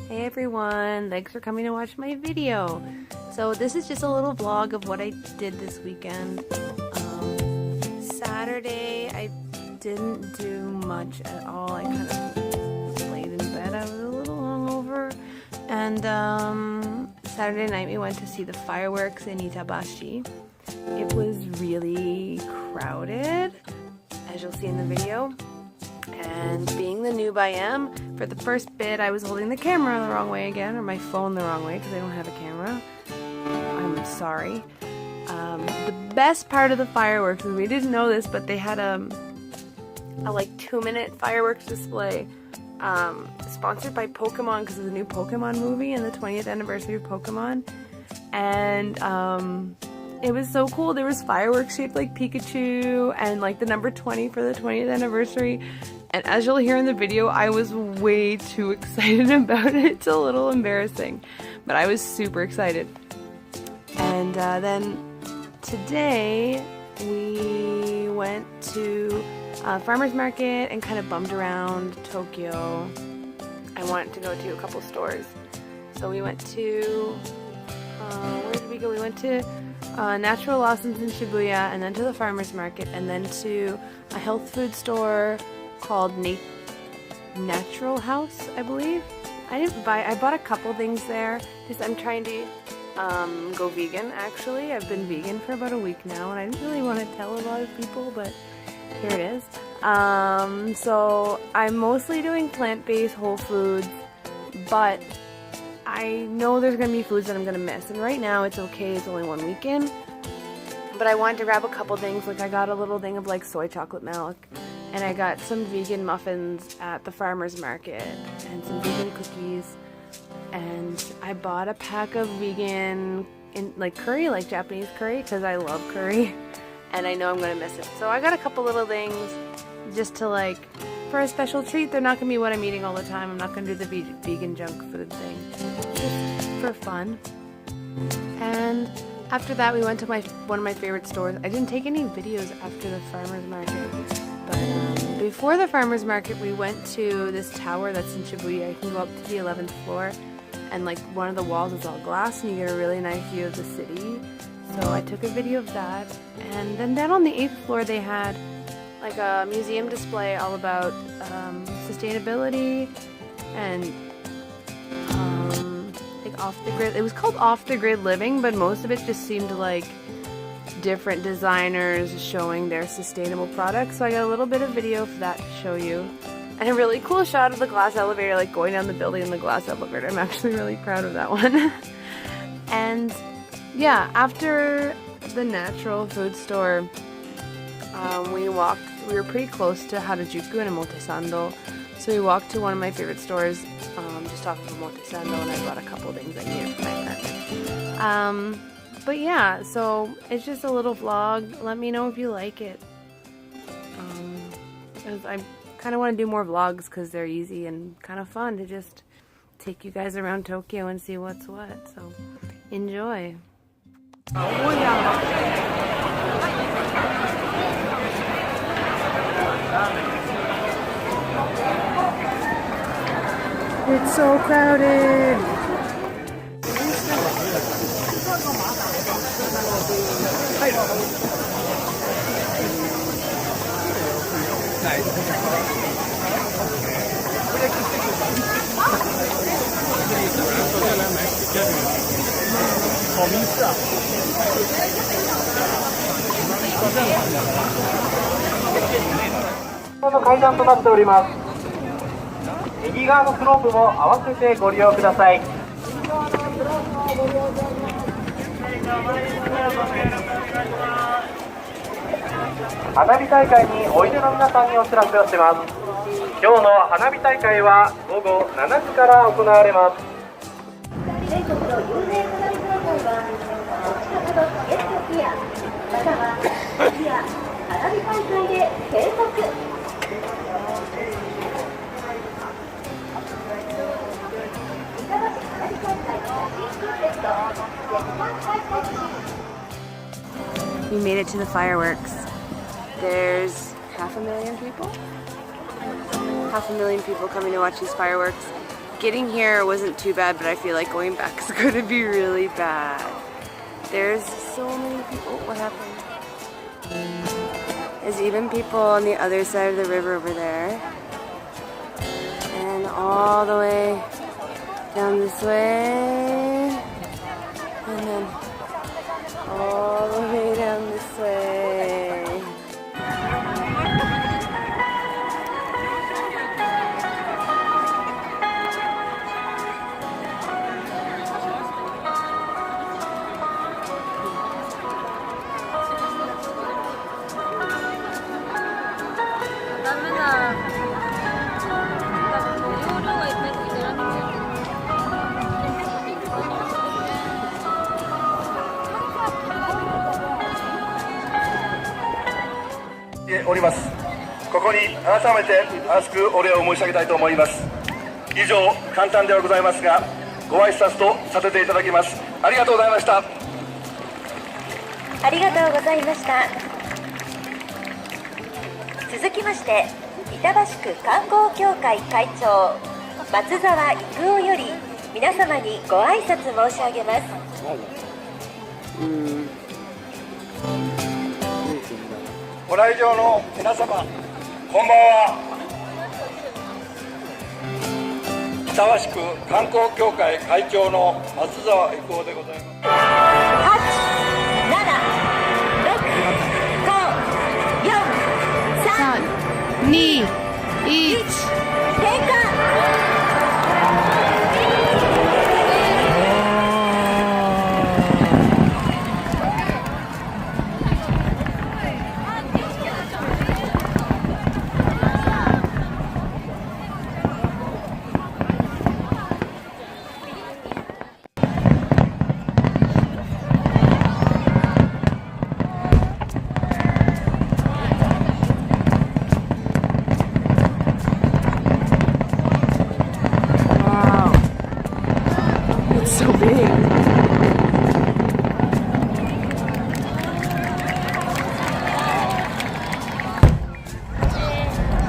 Hey everyone, thanks for coming to watch my video. So this is just a little vlog of what I did this weekend. Saturday I didn't do much at all. I kind of laid in bed. I was a little hungover. And Saturday night we went to see the fireworks in Itabashi. It was really crowded, as you'll see in the video. And being the noob I am, for the first bit I was holding the camera the wrong way again, or my phone the wrong way because I don't have a camera. I'm sorry. The best part of the fireworks, and we didn't know this, but they had a like 2-minute fireworks display sponsored by Pokemon because of the new Pokemon movie and the 20th anniversary of Pokemon. And it was so cool. There was fireworks shaped like Pikachu and like the number 20 for the 20th anniversary. And as you'll hear in the video, I was way too excited about it. It's a little embarrassing, but I was super excited. And then today we went to farmer's market and kind of bummed around Tokyo. I wanted to go to a couple stores. So we went to, where did we go? We went to Natural Lawson's in Shibuya, and then to the farmer's market, and then to a health food store called Natural House, I believe. I bought a couple things there. I'm trying to go vegan, actually. I've been vegan for about a week now, and I didn't really want to tell a lot of people, but here it is. So I'm mostly doing plant-based whole foods, but I know there's going to be foods that I'm going to miss, and right now it's okay, it's only one weekend, but I wanted to grab a couple things. Like I got a little thing of like soy chocolate milk, and I got some vegan muffins at the farmer's market, and some vegan cookies, and I bought a pack of vegan like curry, like Japanese curry, because I love curry, and I know I'm going to miss it. So I got a couple little things just to like, for a special treat. They're not going to be what I'm eating all the time. I'm not going to do the vegan junk food thing. Just for fun. And after that we went to one of my favorite stores. I didn't take any videos after the farmer's market, but before the farmer's market we went to this tower that's in Shibuya. You can go up to the 11th floor, and like one of the walls is all glass and you get a really nice view of the city. So I took a video of that. And then down on the 8th floor they had like a museum display all about sustainability and like off the grid. It was called Off the Grid Living, but most of it just seemed like different designers showing their sustainable products. So I got a little bit of video for that to show you. And a really cool shot of the glass elevator, like going down the building in the glass elevator. I'm actually really proud of that one. And yeah, after the natural food store, we were pretty close to Harajuku and Omotesando, so we walked to one of my favorite stores just off of Omotesando, and I bought a couple things I needed for my apartment. But yeah, so it's just a little vlog. Let me know if you like it. I kind of want to do more vlogs because they're easy and kind of fun to just take you guys around Tokyo and see what's what, so enjoy. It's so crowded!この階段となっております。右側のスロープも合わせてご利用ください。花火大会においでの皆さんにお知らせをします。今日の花火大会は午後7時から行われます。全国の有名花火大会はお近くのゲストピアまたはピア花火大会で計測。We made it to the fireworks. There's 500,000 people? 500,000 people coming to watch these fireworks. getting here wasn't too bad, but I feel like going back is going to be really bad. There's so many people. What happened? There's even people on the other side of the river over there. And all the way down this way. And then all the way down this way.おります。ここに改めて厚くお礼を申し上げたいと思います。以上、簡単ではございますが、ご挨拶とさせていただきます。ありがとうございました。ありがとうございました。続きまして、板橋区観光協会会長松沢育夫より皆様にご挨拶申し上げます。ご来場の皆様、こんばんは。板橋区観光協会会長の松沢育夫でございます。8、7、6、5、4、3、2、1。点火。So big.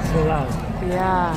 So loud. Yeah.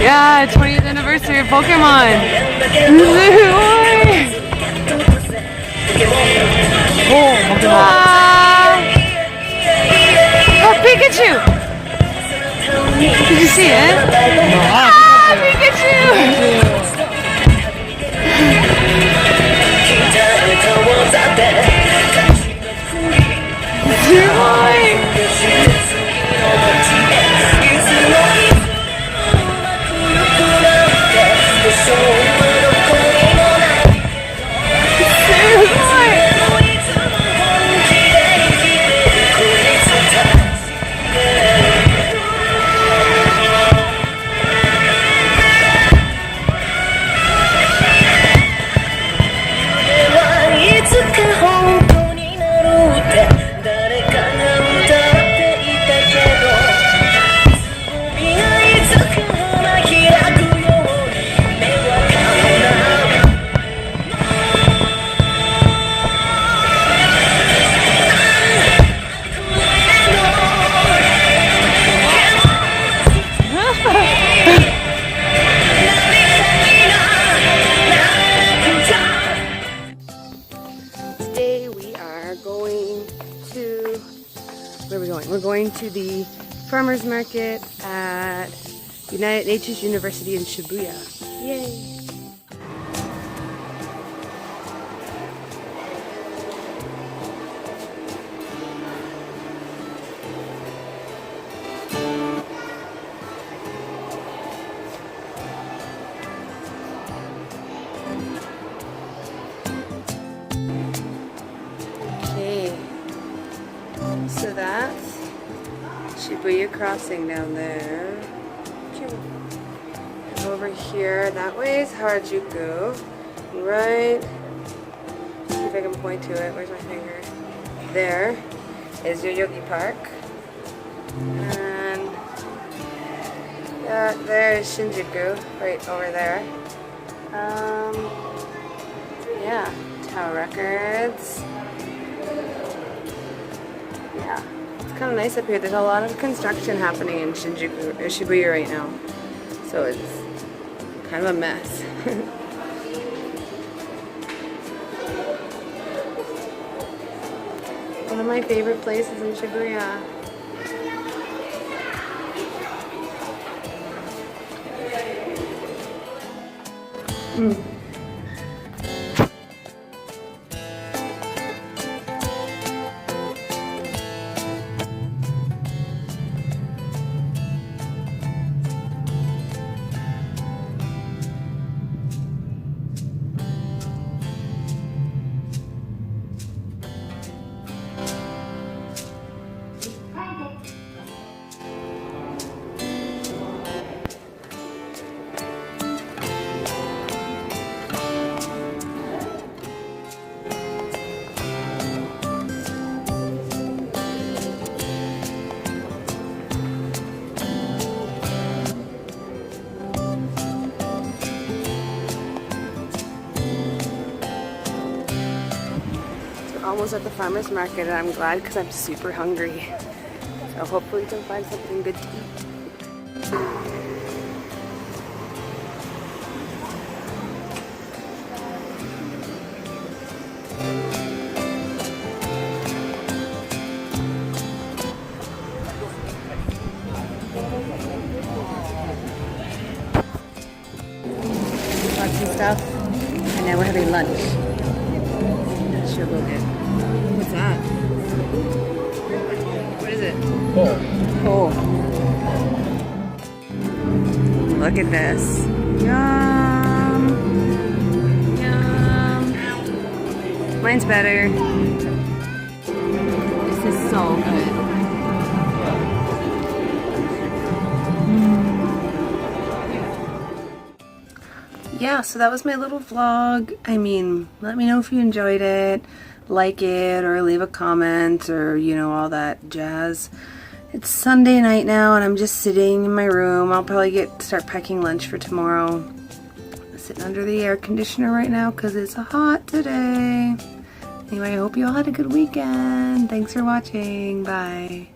Yeah, 20th anniversary of Pokemon. Oh, Pikachu! Did you see it? Pikachu! going to the farmers market at United Natures University in Shibuya. Yay! Okay, so that's Shibuya Crossing down there. And over here, that way is Harajuku. Right, see if I can point to it. Where's my finger? There is Yoyogi Park. And there is Shinjuku, right over there. Yeah, Tower Records. Yeah, it's kind of nice up here. There's a lot of construction happening in Shinjuku, or Shibuya right now. So it's kind of a mess. One of my favorite places in Shibuya. Almost at the farmer's market, and I'm glad because I'm super hungry. So hopefully we can find something good to eat. Bought some stuff, and now we're having lunch. Sure will get. What's that? What is it? Oh. Look at this. Yum. Yum. Mine's better. This is so good. Yeah, so that was my little vlog. I mean, let me know if you enjoyed it. Like it or leave a comment or, you know, all that jazz. It's Sunday night now and I'm just sitting in my room. I'll probably start packing lunch for tomorrow. I'm sitting under the air conditioner right now because it's hot today. Anyway, I hope you all had a good weekend. Thanks for watching. Bye.